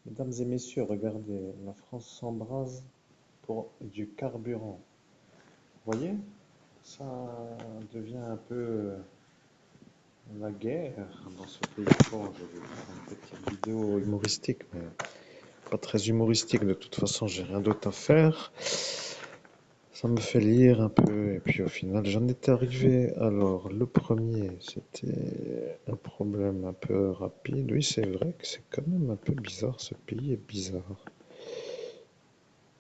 Mesdames et messieurs, regardez, la France s'embrase pour du carburant. Vous voyez, ça devient un peu la guerre dans ce pays. Bon, je vais faire une petite vidéo humoristique, mais pas très humoristique. De toute façon, j'ai rien d'autre à faire. Ça me fait lire un peu, et puis au final, j'en étais arrivé. Alors, le premier, c'était un problème un peu rapide. Oui, c'est vrai que c'est quand même un peu bizarre. Ce pays est bizarre.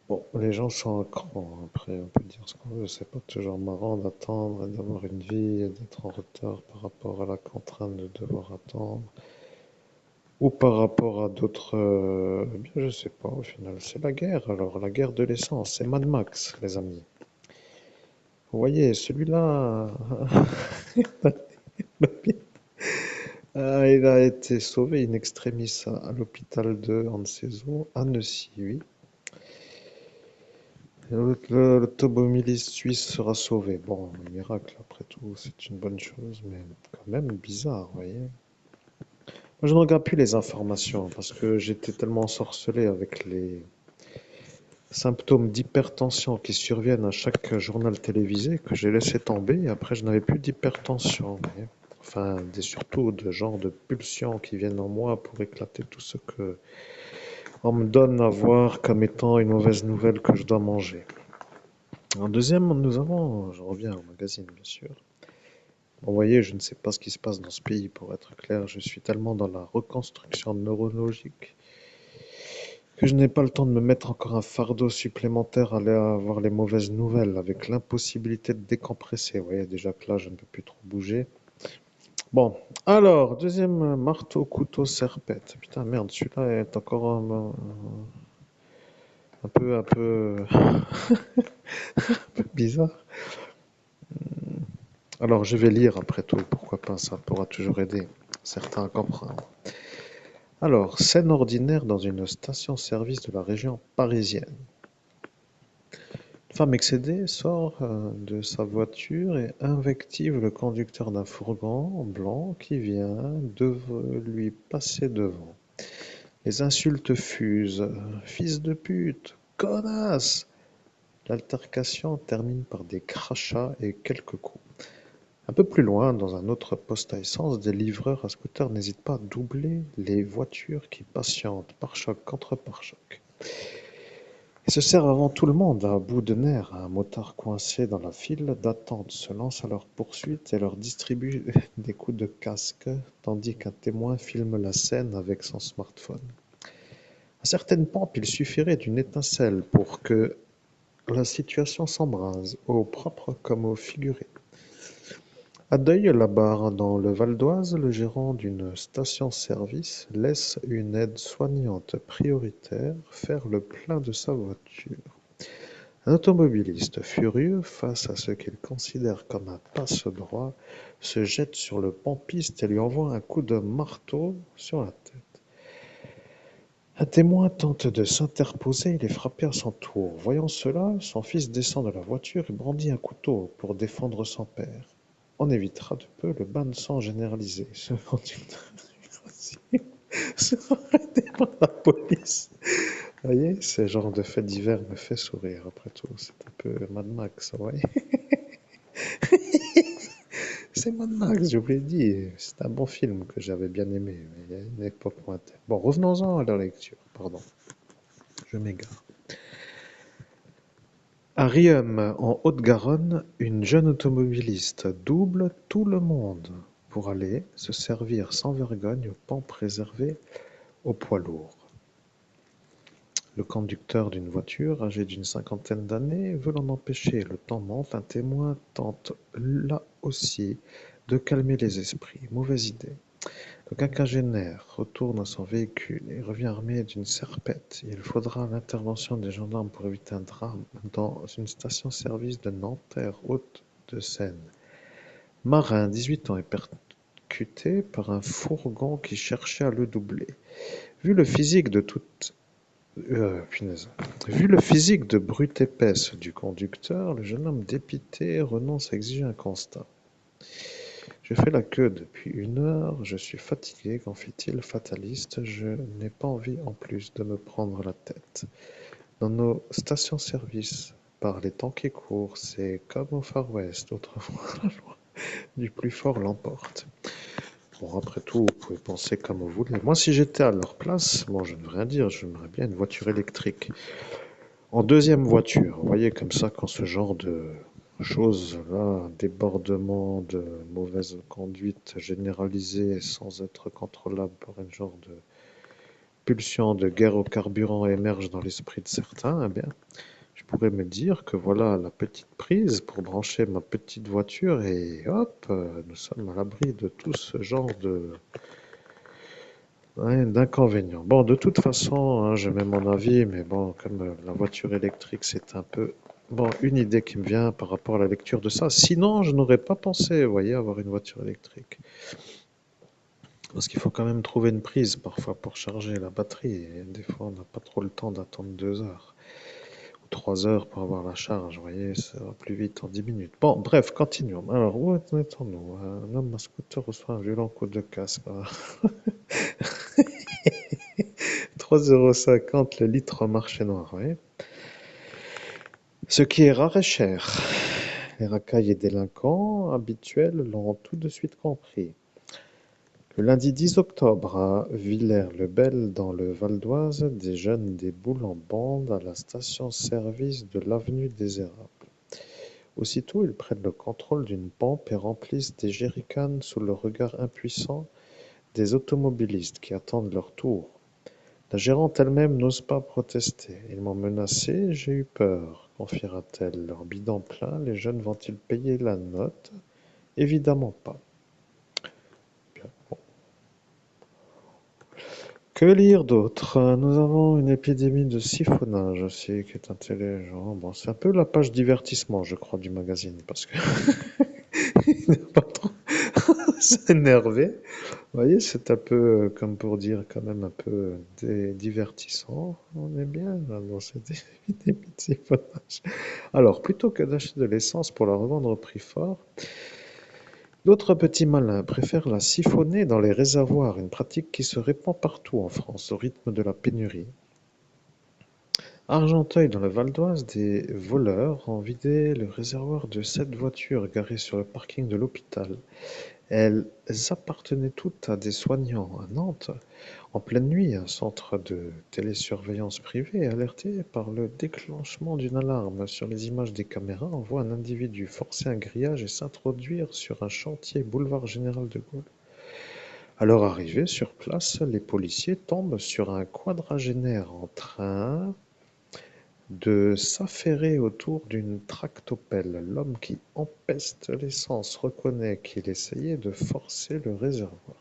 Bon, les gens sont à cran. Après, on peut dire ce qu'on veut. C'est pas toujours marrant d'attendre et d'avoir une vie et d'être en retard par rapport à la contrainte de devoir attendre. Ou par rapport à d'autres. Eh bien, je sais pas, au final. C'est la guerre, alors. La guerre de l'essence. C'est Mad Max, les amis. Vous voyez, celui-là. Il a été sauvé in extremis à l'hôpital de Anseso, à Annecy, oui. L'automobiliste suisse sera sauvé. Bon, un miracle après tout, c'est une bonne chose, mais quand même bizarre, vous voyez. Moi, je ne regarde plus les informations parce que j'étais tellement ensorcelé avec les symptômes d'hypertension qui surviennent à chaque journal télévisé que j'ai laissé tomber et après je n'avais plus d'hypertension, vous voyez. Enfin, surtout de genre de pulsions qui viennent en moi pour éclater tout ce que on me donne à voir comme étant une mauvaise nouvelle que je dois manger. En deuxième, nous avons, je reviens au magazine bien sûr. Bon, vous voyez, je ne sais pas ce qui se passe dans ce pays pour être clair. Je suis tellement dans la reconstruction neurologique que je n'ai pas le temps de me mettre encore un fardeau supplémentaire à aller avoir les mauvaises nouvelles avec l'impossibilité de décompresser. Vous voyez déjà que là, je ne peux plus trop bouger. Bon, alors, deuxième marteau, couteau, serpette. Putain, merde, celui-là est encore un peu bizarre. Alors, je vais lire après tout, pourquoi pas, ça pourra toujours aider certains à comprendre. Alors, scène ordinaire dans une station-service de la région parisienne. Une femme excédée sort de sa voiture et invective le conducteur d'un fourgon blanc qui vient de lui passer devant. Les insultes fusent. Fils de pute, connasse! L'altercation termine par des crachats et quelques coups. Un peu plus loin, dans un autre poste à essence, des livreurs à scooter n'hésitent pas à doubler les voitures qui patientent, pare-choc contre pare-choc. Ils se servent avant tout le monde, à bout de nerfs. Un motard coincé dans la file d'attente se lance à leur poursuite et leur distribue des coups de casque, tandis qu'un témoin filme la scène avec son smartphone. À certaines pompes, il suffirait d'une étincelle pour que la situation s'embrase, au propre comme au figuré. À Deuil-la-Barre, dans le Val-d'Oise, le gérant d'une station-service laisse une aide-soignante prioritaire faire le plein de sa voiture. Un automobiliste furieux face à ce qu'il considère comme un passe-droit se jette sur le pompiste et lui envoie un coup de marteau sur la tête. Un témoin tente de s'interposer, il est frappé à son tour. Voyant cela, son fils descend de la voiture et brandit un couteau pour défendre son père. On évitera de peu le bain de sang généralisé. Ce conducteur sera arrêté par la police. Vous voyez, ce genre de fait divers me fait sourire après tout. C'est un peu Mad Max, vous voyez. C'est Mad Max, je vous l'ai dit. C'est un bon film que j'avais bien aimé, mais il y a une époque lointaine. Bon, revenons-en à la lecture, pardon. Je m'égare. À Riom, en Haute-Garonne, une jeune automobiliste double tout le monde pour aller se servir sans vergogne aux pans réservés aux poids lourds. Le conducteur d'une voiture, âgé d'une cinquantaine d'années, veut l'en empêcher. Le temps monte, un témoin tente là aussi de calmer les esprits. Mauvaise idée. Le quinquagénaire retourne à son véhicule et revient armé d'une serpette. Il faudra l'intervention des gendarmes pour éviter un drame dans une station-service de Nanterre, Haute-de-Seine. Marin, 18 ans, est percuté par un fourgon qui cherchait à le doubler. Vu le physique de toute punaise. Vu le physique de brute épaisse du conducteur, le jeune homme dépité renonce à exiger un constat. J'ai fait la queue depuis 1 heure, je suis fatigué, qu'en fait-il, fataliste, je n'ai pas envie en plus de me prendre la tête. Dans nos stations-service, par les temps qui courent, c'est comme au Far West, autrefois la loi du plus fort l'emporte. Bon, après tout, vous pouvez penser comme vous voulez. Moi, si j'étais à leur place, bon, je ne veux rien dire, j'aimerais bien une voiture électrique. En deuxième voiture, vous voyez, comme ça, quand ce genre de choses-là, débordement de mauvaise conduite généralisée sans être contrôlable par un genre de pulsion de guerre au carburant émerge dans l'esprit de certains, eh bien, je pourrais me dire que voilà la petite prise pour brancher ma petite voiture et hop, nous sommes à l'abri de tout ce genre de ouais, d'inconvénients. Bon, de toute façon, hein, je mets mon avis, mais bon, comme la voiture électrique, c'est un peu bon, une idée qui me vient par rapport à la lecture de ça. Sinon, je n'aurais pas pensé, vous voyez, avoir une voiture électrique. Parce qu'il faut quand même trouver une prise parfois pour charger la batterie. Et des fois, on n'a pas trop le temps d'attendre 2 heures ou 3 heures pour avoir la charge. Vous voyez, ça va plus vite en 10 minutes. Bon, bref, continuons. Alors, où étions-nous? Un homme à scooter reçoit un violent coup de casque. 3,50 € le litre au marché noir, vous voyez. Ce qui est rare est cher. Les racailles et délinquants habituels l'ont tout de suite compris. Le lundi 10 octobre, à Villers-le-Bel, dans le Val-d'Oise, des jeunes déboulent en bande à la station-service de l'avenue des Érables. Aussitôt, ils prennent le contrôle d'une pompe et remplissent des jerrycans sous le regard impuissant des automobilistes qui attendent leur tour. La gérante elle-même n'ose pas protester. Ils m'ont menacé, j'ai eu peur, confiera-t-elle. Leur bidon plein, les jeunes vont-ils payer la note? Évidemment pas. Bien, bon. Que lire d'autre? Nous avons une épidémie de siphonnage aussi qui est intelligent. Bon, c'est un peu la page divertissement, je crois, du magazine, parce que il n'a pas trop s'énerver. Vous voyez, c'est un peu, comme pour dire, quand même un peu divertissant. On est bien là, dans cette épidémie de siphonnage. Alors, plutôt que d'acheter de l'essence pour la revendre au prix fort, d'autres petits malins préfèrent la siphonner dans les réservoirs, une pratique qui se répand partout en France au rythme de la pénurie. À Argenteuil, dans le Val-d'Oise, des voleurs ont vidé le réservoir de 7 voitures garées sur le parking de l'hôpital. Elles appartenaient toutes à des soignants. À Nantes, en pleine nuit, un centre de télésurveillance privée, alerté par le déclenchement d'une alarme sur les images des caméras, voit un individu forcer un grillage et s'introduire sur un chantier boulevard Général de Gaulle. À leur arrivée sur place, les policiers tombent sur un quadragénaire en train de s'affairer autour d'une tractopelle. L'homme qui empeste l'essence reconnaît qu'il essayait de forcer le réservoir.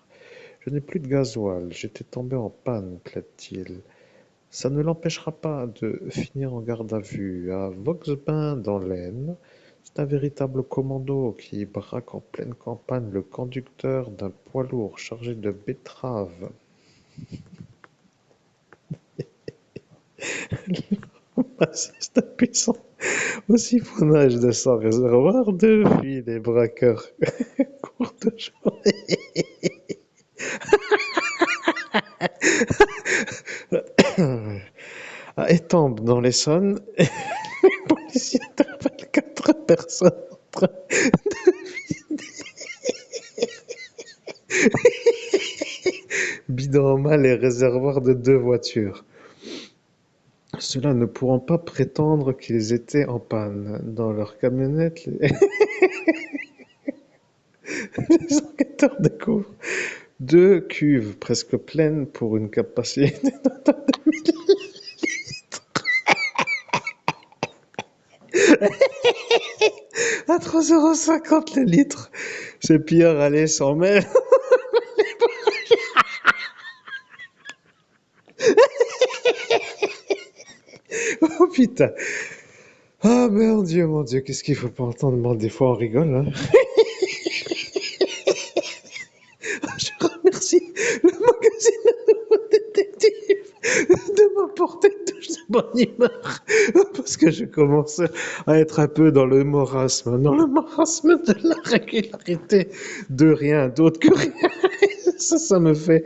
Je n'ai plus de gasoil, j'étais tombé en panne, plaide-t-il. Ça ne l'empêchera pas de finir en garde à vue. À Vauxbain, dans l'Aisne, c'est un véritable commando qui braque en pleine campagne le conducteur d'un poids lourd chargé de betteraves. Assiste impuissant au siphonnage de son réservoir depuis les braqueurs courent toujours à Étampes dans l'Essonne. Les policiers interpellent 4 personnes en train bidant en mal les réservoirs de 2 voitures. Ceux-là ne pourront pas prétendre qu'ils étaient en panne. Dans leur camionnette, les enquêteurs découvrent 2 cuves presque pleines pour une capacité de 1000 à 3,50 € le litre. Ces pillards allaient s'en mêler. Oh putain. Ah mon Dieu, qu'est-ce qu'il faut pas entendre? Bon, des fois on rigole, hein. Je remercie le magazine de détective de m'apporter une touche de bonne humeur parce que je commence à être un peu dans le marasme de la régularité, de rien d'autre que rien. Ça me fait.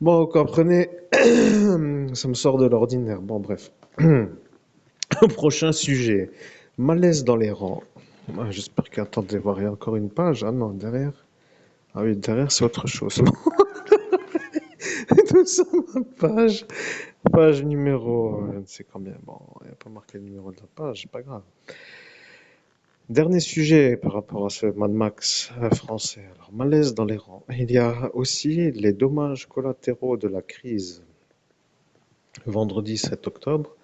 Bon, vous comprenez, ça me sort de l'ordinaire. Bon, bref. Prochain sujet. Malaise dans les rangs. Ah, j'espère qu'attendez, voir, il y a encore une page. Ah non, derrière. Ah oui, derrière, c'est autre chose. Tout ça, ma page. Page numéro, je ne sais combien. Bon, il n'y a pas marqué le numéro de la page, c'est pas grave. Dernier sujet par rapport à ce Mad Max français. Alors, malaise dans les rangs. Il y a aussi les dommages collatéraux de la crise. Vendredi 7 octobre,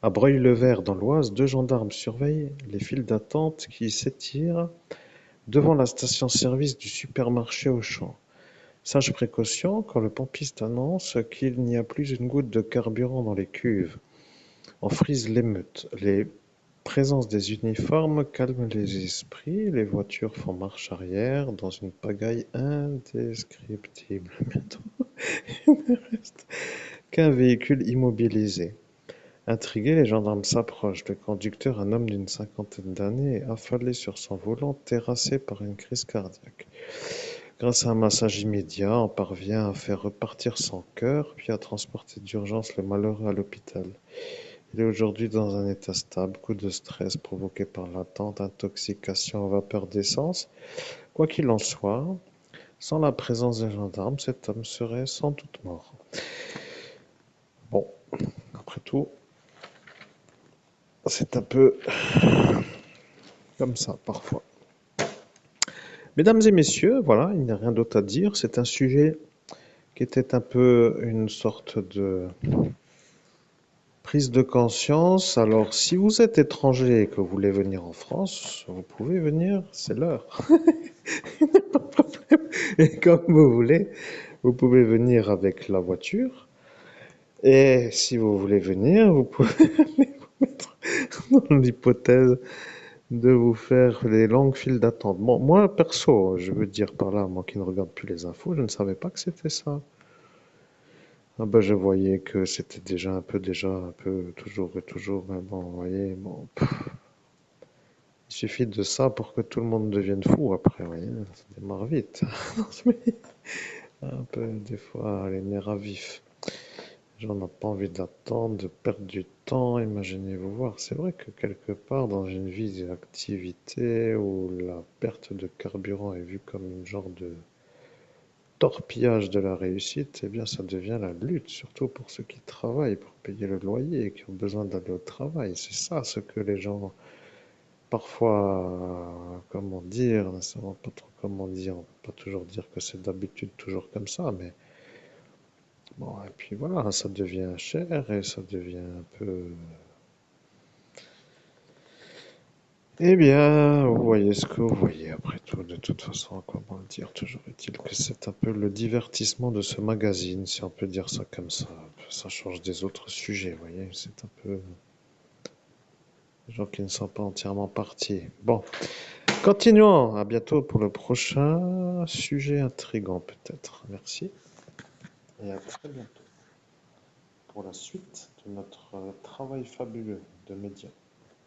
à Breuil-le-Vert dans l'Oise, 2 gendarmes surveillent les files d'attente qui s'étirent devant la station-service du supermarché Auchan. Sage précaution quand le pompiste annonce qu'il n'y a plus une goutte de carburant dans les cuves. On frise l'émeute. Les présences des uniformes calment les esprits. Les voitures font marche arrière dans une pagaille indescriptible. Bientôt, il ne reste qu'un véhicule immobilisé. Intrigués, les gendarmes s'approchent. Le conducteur, un homme d'une cinquantaine d'années, est affalé sur son volant, terrassé par une crise cardiaque. Grâce à un massage immédiat, on parvient à faire repartir son cœur, puis à transporter d'urgence le malheureux à l'hôpital. Il est aujourd'hui dans un état stable, coup de stress provoqué par l'attente, intoxication aux vapeurs d'essence. Quoi qu'il en soit, sans la présence des gendarmes, cet homme serait sans doute mort. Bon, après tout, c'est un peu comme ça parfois. Mesdames et messieurs, voilà, il n'y a rien d'autre à dire. C'est un sujet qui était un peu une sorte de prise de conscience. Alors, si vous êtes étranger et que vous voulez venir en France, vous pouvez venir, c'est l'heure. Pas de problème. Et comme vous voulez, vous pouvez venir avec la voiture. Et si vous voulez venir, vous pouvez aller vous mettre dans l'hypothèse de vous faire des longues files d'attente. Bon, moi, perso, je veux dire par là, moi qui ne regarde plus les infos, je ne savais pas que c'était ça. Ah bah, je voyais que c'était déjà un peu, toujours et toujours, mais bon, vous voyez, bon, il suffit de ça pour que tout le monde devienne fou après, vous voyez, ça démarre vite. Un peu, des fois, les nerfs à vif. Les gens n'ont pas envie d'attendre, de perdre du temps, imaginez-vous voir. C'est vrai que quelque part, dans une vie d'activité où la perte de carburant est vue comme une genre de torpillage de la réussite, eh bien, ça devient la lutte, surtout pour ceux qui travaillent pour payer le loyer et qui ont besoin d'aller au travail. C'est ça ce que les gens, parfois, comment dire, ne savent pas trop comment dire, on peut pas toujours dire que c'est d'habitude toujours comme ça, mais bon, et puis voilà, ça devient cher et ça devient un peu. Eh bien, vous voyez ce que vous voyez après tout, de toute façon, comment le dire, toujours est-il que c'est un peu le divertissement de ce magazine, si on peut dire ça comme ça change des autres sujets, vous voyez, c'est un peu les gens qui ne sont pas entièrement partis. Bon, continuons, à bientôt pour le prochain sujet intrigant peut-être. Merci et à très bientôt pour la suite de notre travail fabuleux de médias.